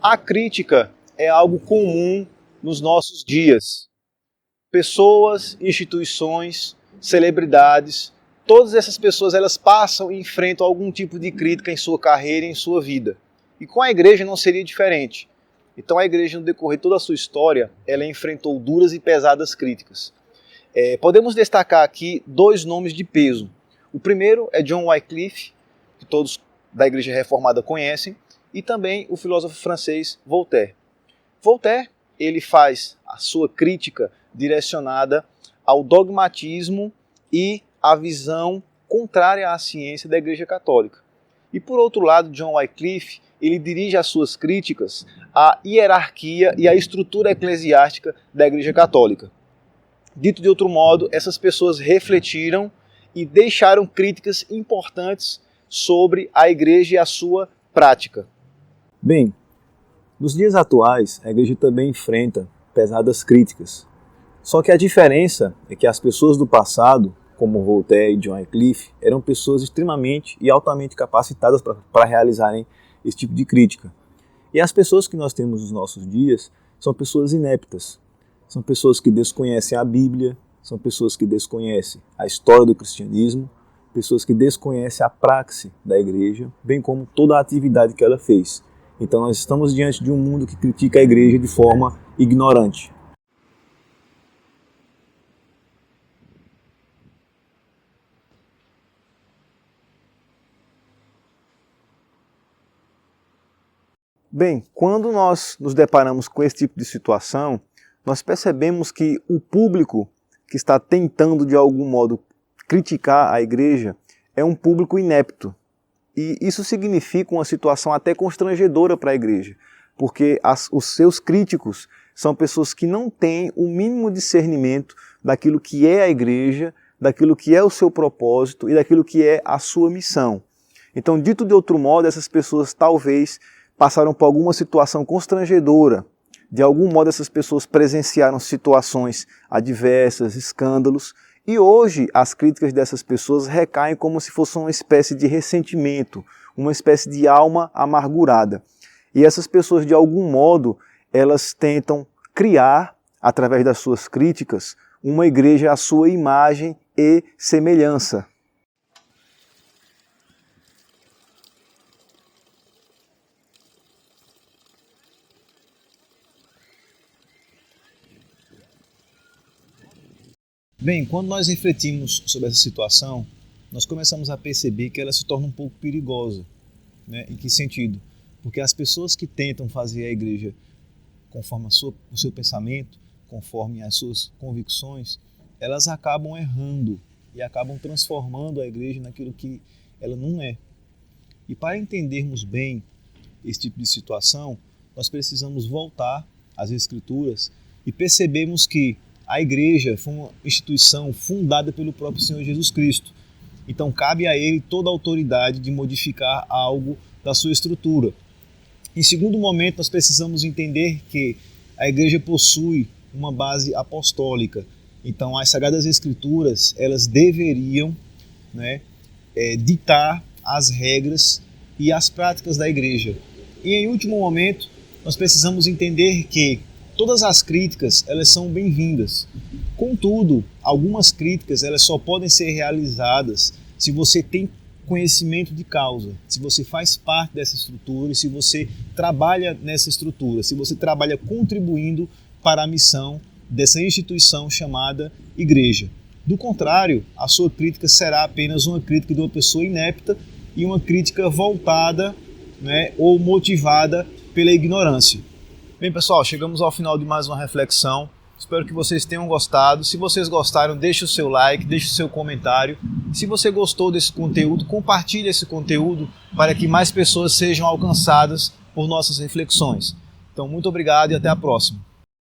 A crítica é algo comum nos nossos dias. Pessoas, instituições, celebridades, todas essas pessoas elas passam e enfrentam algum tipo de crítica em sua carreira e em sua vida. E com a igreja não seria diferente. Então a igreja, no decorrer de toda a sua história, ela enfrentou duras e pesadas críticas. Podemos destacar aqui dois nomes de peso. O primeiro é John Wycliffe, que todos da Igreja Reformada conhecem, e também o filósofo francês Voltaire. Voltaire, ele faz a sua crítica direcionada ao dogmatismo e à visão contrária à ciência da Igreja Católica. E por outro lado, John Wycliffe, ele dirige as suas críticas à hierarquia e à estrutura eclesiástica da Igreja Católica. Dito de outro modo, essas pessoas refletiram e deixaram críticas importantes sobre a Igreja e a sua prática. Bem, nos dias atuais, a Igreja também enfrenta pesadas críticas. Só que a diferença é que as pessoas do passado, como Voltaire e John Wycliffe, eram pessoas extremamente e altamente capacitadas para realizarem esse tipo de crítica. E as pessoas que nós temos nos nossos dias são pessoas ineptas. São pessoas que desconhecem a Bíblia, são pessoas que desconhecem a história do cristianismo, pessoas que desconhecem a praxe da Igreja, bem como toda a atividade que ela fez. Então nós estamos diante de um mundo que critica a Igreja de forma ignorante. Bem, quando nós nos deparamos com esse tipo de situação, nós percebemos que o público que está tentando de algum modo criticar a Igreja é um público inepto. E isso significa uma situação até constrangedora para a Igreja, porque os seus críticos são pessoas que não têm o mínimo discernimento daquilo que é a Igreja, daquilo que é o seu propósito e daquilo que é a sua missão. Então, dito de outro modo, essas pessoas talvez passaram por alguma situação constrangedora. De algum modo essas pessoas presenciaram situações adversas, escândalos, e hoje as críticas dessas pessoas recaem como se fosse uma espécie de ressentimento, uma espécie de alma amargurada. E essas pessoas, de algum modo, elas tentam criar, através das suas críticas, uma igreja à sua imagem e semelhança. Bem, quando nós refletimos sobre essa situação, nós começamos a perceber que ela se torna um pouco perigosa. Né? Em que sentido? Porque as pessoas que tentam fazer a igreja conforme o seu pensamento, conforme as suas convicções, elas acabam errando e acabam transformando a igreja naquilo que ela não é. E para entendermos bem esse tipo de situação, nós precisamos voltar às Escrituras e percebermos que a igreja foi uma instituição fundada pelo próprio Senhor Jesus Cristo. Então cabe a ele toda a autoridade de modificar algo da sua estrutura. Em segundo momento, nós precisamos entender que a igreja possui uma base apostólica. Então as Sagradas Escrituras, elas deveriam ditar as regras e as práticas da igreja. E em último momento, nós precisamos entender que todas as críticas, elas são bem-vindas. Contudo, algumas críticas, elas só podem ser realizadas se você tem conhecimento de causa, se você faz parte dessa estrutura e se você trabalha nessa estrutura, se você trabalha contribuindo para a missão dessa instituição chamada igreja. Do contrário, a sua crítica será apenas uma crítica de uma pessoa inepta e uma crítica voltada ou motivada pela ignorância. Bem, pessoal, chegamos ao final de mais uma reflexão. Espero que vocês tenham gostado. Se vocês gostaram, deixe o seu like, deixe o seu comentário. Se você gostou desse conteúdo, compartilhe esse conteúdo para que mais pessoas sejam alcançadas por nossas reflexões. Então, muito obrigado e até a próxima.